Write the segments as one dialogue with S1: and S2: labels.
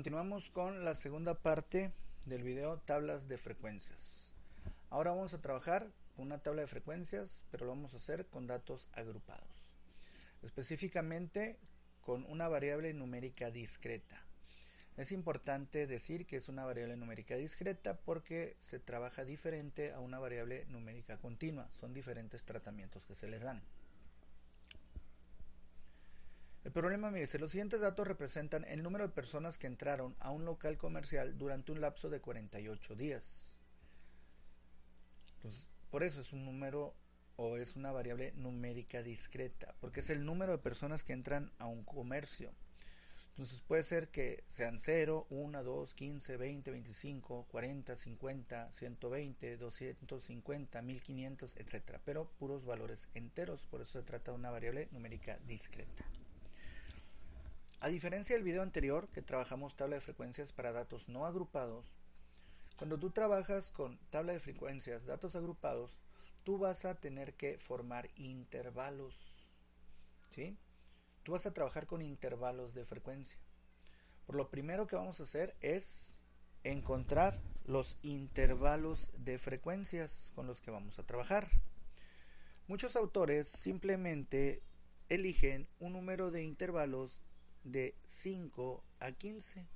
S1: Continuamos con la segunda parte del video, tablas de frecuencias. Ahora vamos a trabajar con una tabla de frecuencias, pero lo vamos a hacer con datos agrupados. Específicamente con una variable numérica discreta. Es importante decir que es una variable numérica discreta porque se trabaja diferente a una variable numérica continua. Son diferentes tratamientos que se les dan. El problema me dice, los siguientes datos representan el número de personas que entraron a un local comercial durante un lapso de 48 días. Entonces, por eso es un número o es una variable numérica discreta, porque es el número de personas que entran a un comercio. Entonces puede ser que sean 0, 1, 2, 15, 20, 25, 40, 50, 120, 250, 1500, etc. Pero puros valores enteros, por eso se trata de una variable numérica discreta. A diferencia del video anterior, que trabajamos tabla de frecuencias para datos no agrupados, cuando tú trabajas con tabla de frecuencias, datos agrupados, tú vas a tener que formar intervalos, ¿sí? Tú vas a trabajar con intervalos de frecuencia. Por lo primero que vamos a hacer es encontrar los intervalos de frecuencias con los que vamos a trabajar. Muchos autores simplemente eligen un número de intervalos de 5 a 15.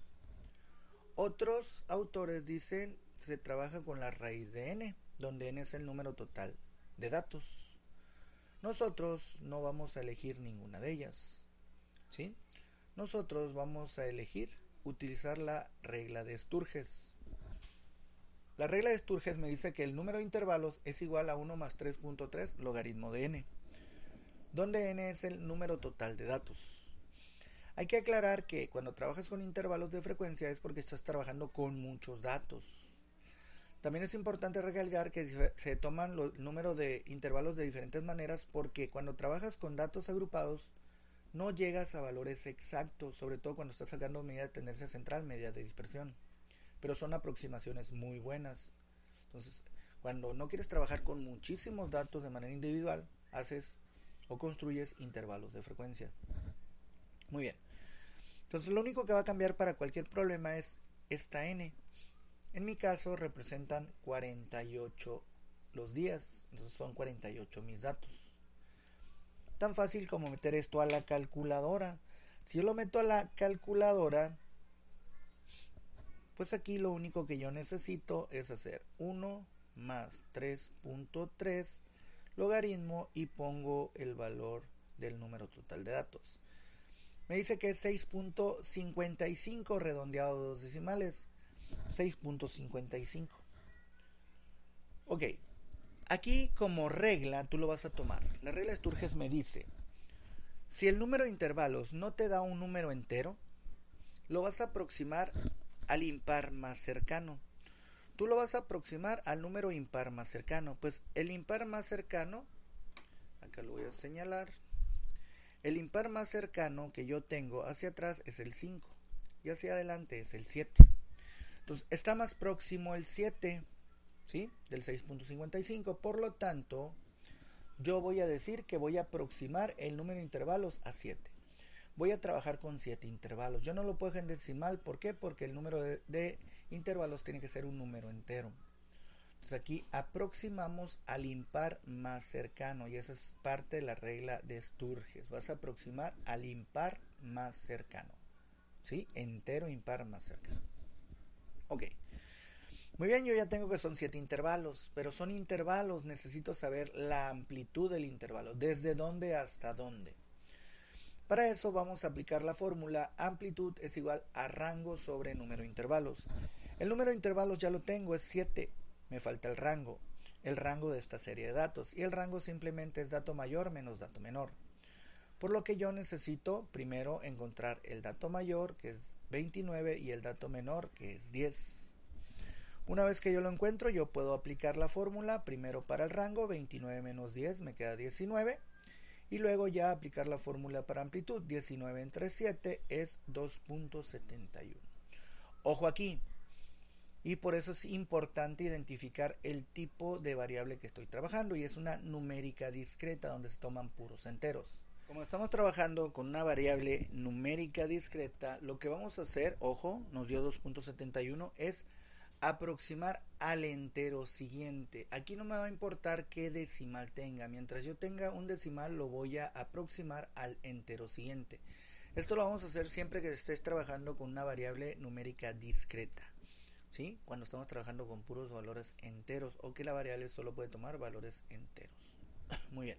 S1: Otros autores dicen se trabaja con la raíz de n, donde n es el número total de datos. Nosotros no vamos a elegir ninguna de ellas, ¿sí? Nosotros vamos a elegir utilizar la regla de Sturges. La regla de Sturges me dice que el número de intervalos es igual a 1 más 3.3 logaritmo de n, donde n es el número total de datos. Hay que aclarar que cuando trabajas con intervalos de frecuencia es porque estás trabajando con muchos datos. También es importante recalcar que se toman los números de intervalos de diferentes maneras porque cuando trabajas con datos agrupados no llegas a valores exactos, sobre todo cuando estás sacando medida de tendencia central, medida de dispersión. Pero son aproximaciones muy buenas. Entonces, cuando no quieres trabajar con muchísimos datos de manera individual, haces o construyes intervalos de frecuencia. Muy bien. Entonces lo único que va a cambiar para cualquier problema es esta n. En mi caso representan 48 los días. Entonces son 48 mis datos. Tan fácil como meter esto a la calculadora. Si yo lo meto a la calculadora, pues aquí lo único que yo necesito es hacer 1 más 3.3 logaritmo y pongo el valor del número total de datos. Me dice que es 6.55 redondeado dos decimales. 6.55. Ok. Aquí como regla tú lo vas a tomar. La regla de Sturges me dice, si el número de intervalos no te da un número entero, lo vas a aproximar al impar más cercano. Tú lo vas a aproximar al número impar más cercano. Pues el impar más cercano, acá lo voy a señalar. El impar más cercano que yo tengo hacia atrás es el 5 y hacia adelante es el 7. Entonces está más próximo el 7, ¿sí? Del 6.55. Por lo tanto, yo voy a decir que voy a aproximar el número de intervalos a 7. Voy a trabajar con 7 intervalos. Yo no lo puedo en decimal. ¿Por qué? Porque el número de intervalos tiene que ser un número entero. Entonces aquí aproximamos al impar más cercano y esa es parte de la regla de Sturges. Vas a aproximar al impar más cercano, ¿sí? Entero, impar, más cercano. Ok. Muy bien, yo ya tengo que son 7 intervalos, pero son intervalos, necesito saber la amplitud del intervalo, desde dónde hasta dónde. Para eso vamos a aplicar la fórmula amplitud es igual a rango sobre número de intervalos. El número de intervalos ya lo tengo, es 7. Me falta el rango de esta serie de datos, y el rango simplemente es dato mayor menos dato menor. Por lo que yo necesito primero encontrar el dato mayor, que es 29, y el dato menor, que es 10. Una vez que yo lo encuentro, yo puedo aplicar la fórmula primero para el rango, 29 menos 10 me queda 19, y luego ya aplicar la fórmula para amplitud, 19 entre 7 es 2.71. Ojo aquí. Y por eso es importante identificar el tipo de variable que estoy trabajando y es una numérica discreta donde se toman puros enteros. Como estamos trabajando con una variable numérica discreta, lo que vamos a hacer, ojo, nos dio 2.71, es aproximar al entero siguiente. Aquí no me va a importar qué decimal tenga. Mientras yo tenga un decimal, lo voy a aproximar al entero siguiente. Esto lo vamos a hacer siempre que estés trabajando con una variable numérica discreta, ¿sí? Cuando estamos trabajando con puros valores enteros o que la variable solo puede tomar valores enteros. Muy bien.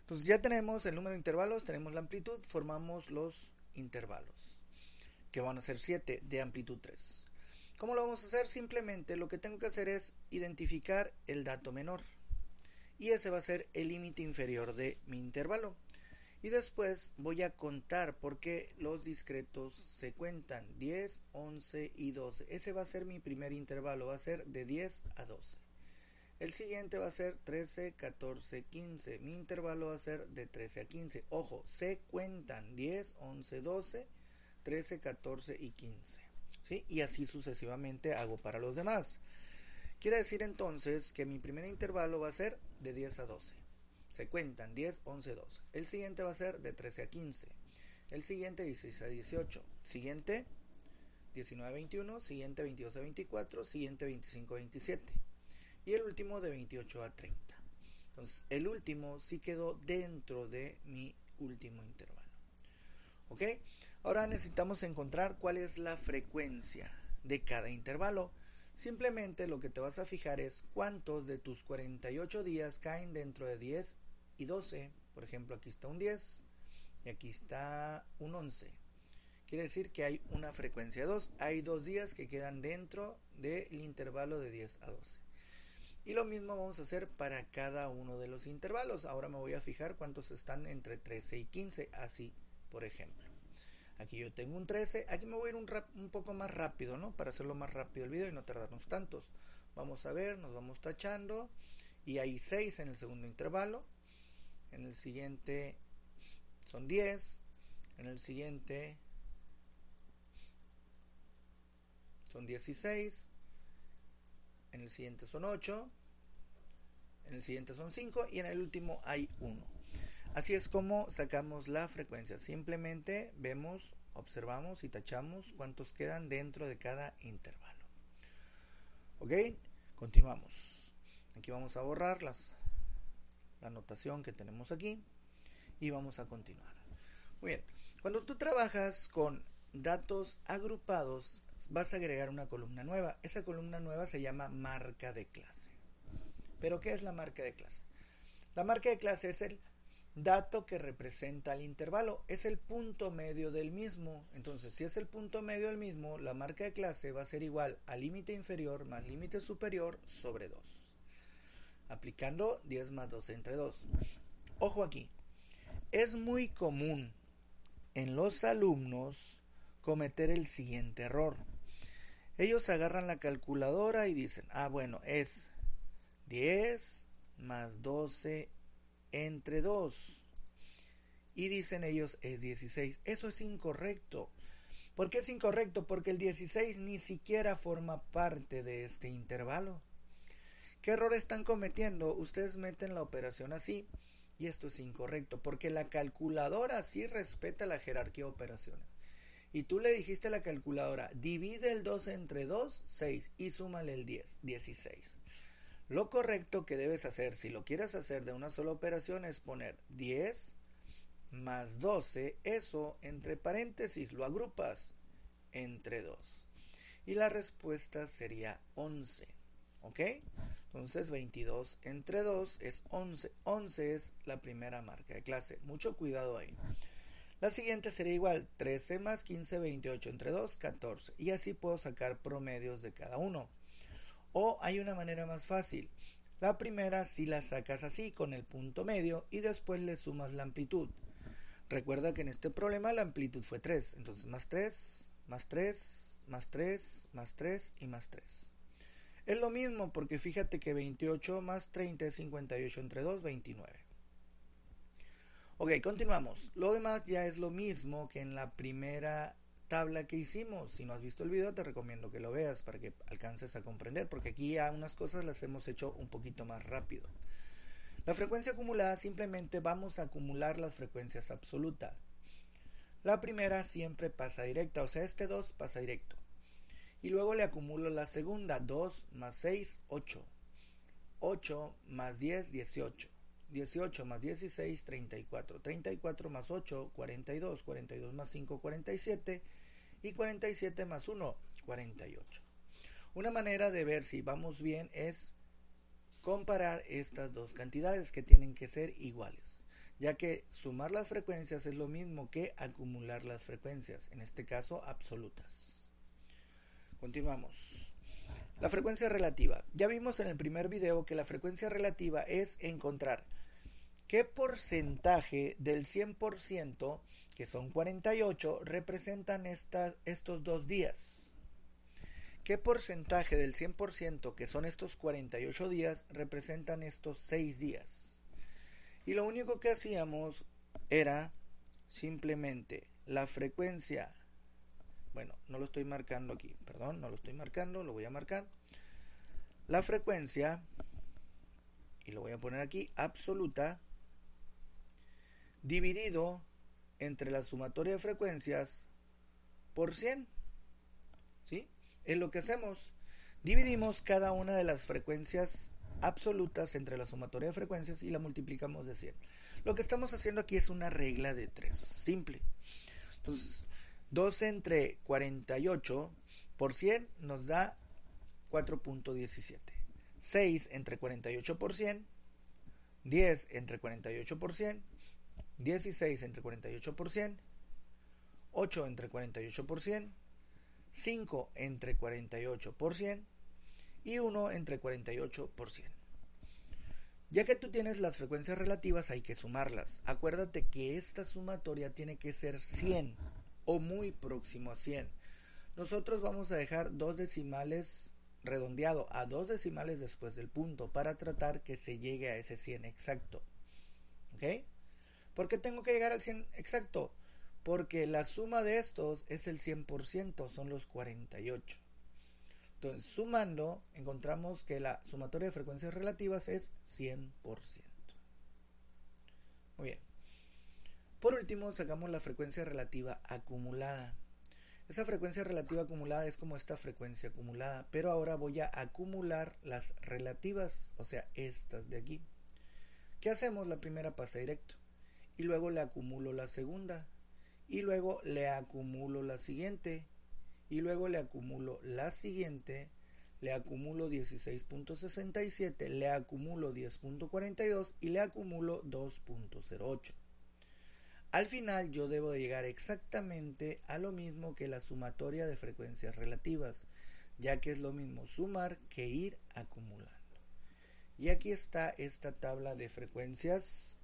S1: Entonces ya tenemos el número de intervalos, tenemos la amplitud, formamos los intervalos, que van a ser 7 de amplitud 3. ¿Cómo lo vamos a hacer? Simplemente lo que tengo que hacer es identificar el dato menor. Y ese va a ser el límite inferior de mi intervalo. Y después voy a contar porque los discretos se cuentan 10, 11 y 12. Ese va a ser mi primer intervalo, va a ser de 10 a 12. El siguiente va a ser 13, 14, 15. Mi intervalo va a ser de 13 a 15. Ojo, se cuentan 10, 11, 12, 13, 14 y 15. ¿Sí? Y así sucesivamente hago para los demás. Quiere decir entonces que mi primer intervalo va a ser de 10 a 12. Se cuentan 10, 11, 12. El siguiente va a ser de 13 a 15. El siguiente 16 a 18. Siguiente 19 a 21. Siguiente 22 a 24. Siguiente 25 a 27. Y el último de 28 a 30. Entonces el último sí quedó dentro de mi último intervalo. ¿Ok? Ahora necesitamos encontrar cuál es la frecuencia de cada intervalo. Simplemente lo que te vas a fijar es cuántos de tus 48 días caen dentro de 10 y 12. Por ejemplo, aquí está un 10 y aquí está un 11. Quiere decir que hay una frecuencia de 2. Hay 2 días que quedan dentro del intervalo de 10 a 12. Y lo mismo vamos a hacer para cada uno de los intervalos. Ahora me voy a fijar cuántos están entre 13 y 15. Así, por ejemplo. Aquí yo tengo un 13. Aquí me voy a ir un poco más rápido, ¿no? Para hacerlo más rápido el video y no tardarnos tantos. Vamos a ver, nos vamos tachando. Y hay 6 en el segundo intervalo. En el siguiente son 10. En el siguiente son 16. En el siguiente son 8. En el siguiente son 5. Y en el último hay 1. Así es como sacamos la frecuencia. Simplemente vemos, observamos y tachamos cuántos quedan dentro de cada intervalo. ¿Ok? Continuamos. Aquí vamos a borrar la anotación que tenemos aquí. Y vamos a continuar. Muy bien. Cuando tú trabajas con datos agrupados, vas a agregar una columna nueva. Esa columna nueva se llama marca de clase. ¿Pero qué es la marca de clase? La marca de clase es el dato que representa el intervalo, es el punto medio del mismo. Entonces, si es el punto medio del mismo, la marca de clase va a ser igual al límite inferior más límite superior sobre 2. Aplicando 10 más 2 entre 2. Ojo aquí, es muy común en los alumnos cometer el siguiente error. Ellos agarran la calculadora y dicen, bueno, es 10 más 12 entre 2. Y dicen ellos, es 16. Eso es incorrecto. ¿Por qué es incorrecto? Porque el 16 ni siquiera forma parte de este intervalo. ¿Qué error están cometiendo? Ustedes meten la operación así. Y esto es incorrecto, porque la calculadora sí respeta la jerarquía de operaciones. Y tú le dijiste a la calculadora, divide el 12 entre 2, 6, y súmale el 10, 16. Lo correcto que debes hacer, si lo quieres hacer de una sola operación, es poner 10 más 12, eso entre paréntesis, lo agrupas entre 2. Y la respuesta sería 11. ¿Ok? Entonces 22 entre 2 es 11. 11 es la primera marca de clase. Mucho cuidado ahí. La siguiente sería igual. 13 más 15, 28 entre 2, 14. Y así puedo sacar promedios de cada uno. O hay una manera más fácil. La primera si la sacas así con el punto medio y después le sumas la amplitud. Recuerda que en este problema la amplitud fue 3. Entonces más 3, más 3, más 3, más 3 y más 3. Es lo mismo porque fíjate que 28 más 30 es 58 entre 2, 29. Ok, continuamos. Lo demás ya es lo mismo que en la primera tabla que hicimos. Si no has visto el video te recomiendo que lo veas para que alcances a comprender, porque aquí ya unas cosas las hemos hecho un poquito más rápido. La frecuencia acumulada simplemente vamos a acumular las frecuencias absolutas. La primera siempre pasa directa, o sea, este 2 pasa directo. Y luego le acumulo la segunda, 2 más 6, 8. 8 más 10, 18. 18 más 16, 34. 34 más 8, 42. 42 más 5, 47. Y 47 más 1, 48. Una manera de ver si vamos bien es comparar estas dos cantidades que tienen que ser iguales, ya que sumar las frecuencias es lo mismo que acumular las frecuencias, en este caso absolutas. Continuamos. La frecuencia relativa. Ya vimos en el primer video que la frecuencia relativa es encontrar qué porcentaje del 100%, que son 48, representan estos 2 días. ¿Qué porcentaje del 100%, que son estos 48 días, representan estos 6 días? Y lo único que hacíamos era simplemente la frecuencia. Bueno, no lo estoy marcando aquí, perdón, no lo estoy marcando, lo voy a marcar. La frecuencia, y lo voy a poner aquí, absoluta, dividido entre la sumatoria de frecuencias por 100. ¿Sí? Es lo que hacemos. Dividimos cada una de las frecuencias absolutas entre la sumatoria de frecuencias y la multiplicamos de 100. Lo que estamos haciendo aquí es una regla de 3, simple. Entonces, 2 entre 48 por 100 nos da 4.17. 6 entre 48 por 100, 10 entre 48 por 100, 16 entre 48 por 100, 8 entre 48 por 100, 5 entre 48 por 100 y 1 entre 48 por 100. Ya que tú tienes las frecuencias relativas, hay que sumarlas. Acuérdate que esta sumatoria tiene que ser 100 o muy próximo a 100. Nosotros vamos a dejar 2 decimales redondeado a 2 decimales después del punto para tratar que se llegue a ese 100 exacto. ¿Ok? ¿Por qué tengo que llegar al 100 exacto? Porque la suma de estos es el 100%, son los 48. Entonces, sumando, encontramos que la sumatoria de frecuencias relativas es 100%. Muy bien. Por último, sacamos la frecuencia relativa acumulada. Esa frecuencia relativa acumulada es como esta frecuencia acumulada, pero ahora voy a acumular las relativas, o sea, estas de aquí. ¿Qué hacemos? La primera pasa directo, y luego le acumulo la segunda, y luego le acumulo la siguiente, y luego le acumulo la siguiente, le acumulo 16.67, le acumulo 10.42 y le acumulo 2.08. Al final yo debo de llegar exactamente a lo mismo que la sumatoria de frecuencias relativas, ya que es lo mismo sumar que ir acumulando. Y aquí está esta tabla de frecuencias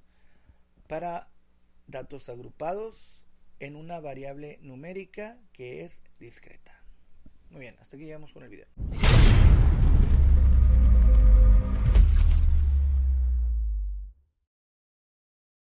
S1: para datos agrupados en una variable numérica que es discreta. Muy bien, hasta aquí llegamos con el video.